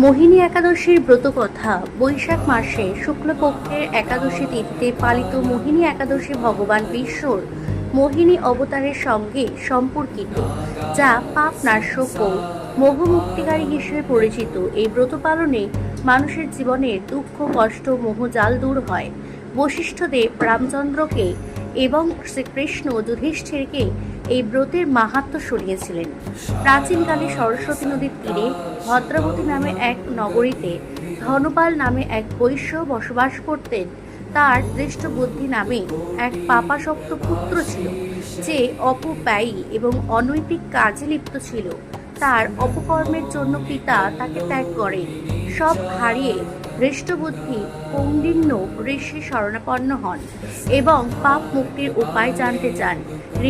মোহিনী একাদশীর ব্রতকথা বৈশাখ মাসে শুক্লপক্ষের একাদশী তিথিতে পালিত মোহিনী একাদশী ভগবান বিষ্ণুর মোহিনী অবতারের সঙ্গে সম্পর্কিত, যা পাপ নাশক ও মোহমুক্তিকারী হিসেবে পরিচিত। এই ব্রত পালনে মানুষের জীবনের দুঃখ, কষ্ট, মোহজাল দূর হয়। বশিষ্ঠদেব রামচন্দ্রকে এবং শ্রীকৃষ্ণ যুধিষ্ঠিরকে এই ব্রতের মাহাত্ম্য শুনিয়েছিলেন। প্রাচীনকালে সরস্বতী নদীর তীরে ভদ্রাবতী নামে এক নগরীতে ধনপাল নামে এক বৈশ্য বসবাস করতেন। তার দৃষ্টবুদ্ধি নামে এক পাপাসক্ত পুত্র ছিল, যে অপব্যয়ী এবং অনৈতিক কাজে লিপ্ত ছিল। তার অপকর্মের জন্য পিতা তাকে ত্যাগ করেন। সব হারিয়ে দৃষ্টবুদ্ধি কৌন্ডিন্য ঋষি শরণাপন্ন হন এবং পাপ মুক্তির উপায় জানতে চান।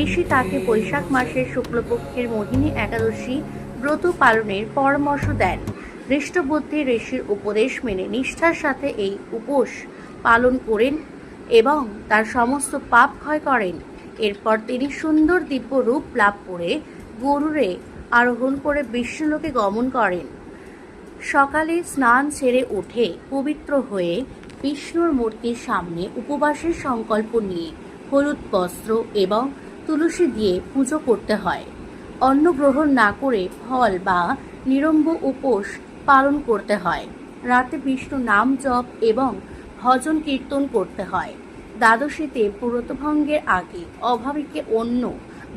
ঋষি তাকে বৈশাখ মাসের শুক্লপক্ষের মোহিনী একাদশী ব্রত পালনের পরামর্শ দেন। দৃষ্টবুদ্ধি ঋষির উপদেশ মেনে নিষ্ঠার সাথে এই উপোস পালন করেন এবং তার সমস্ত পাপ ক্ষয় করেন। এরপর তিনি সুন্দর দিব্য রূপ লাভ করে গরুড়ে আরোহণ করে বিষ্ণুলোকে গমন করেন। সকালে স্নান সেরে উঠে পবিত্র হয়ে বিষ্ণুর মূর্তির সামনে উপবাসের সংকল্প নিয়ে হলুদ বস্ত্র এবং তুলসী দিয়ে পুজো করতে হয়। অন্ন গ্রহণ না করে ফল বা নিরম্ব উপোস পালন করতে হয়। রাতে বিষ্ণু নাম জপ এবং ভজন কীর্তন করতে হয়। দ্বাদশীতে ব্রতভঙ্গের আগে অভাবীকে অন্ন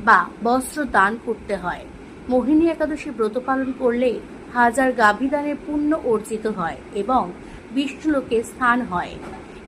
বা বস্ত্র দান করতে হয়। মোহিনী একাদশী ব্রত পালন করলে হাজার গাভীদানের পুণ্য অর্জিত হয় এবং বিষ্ণুলোকে স্থান হয়।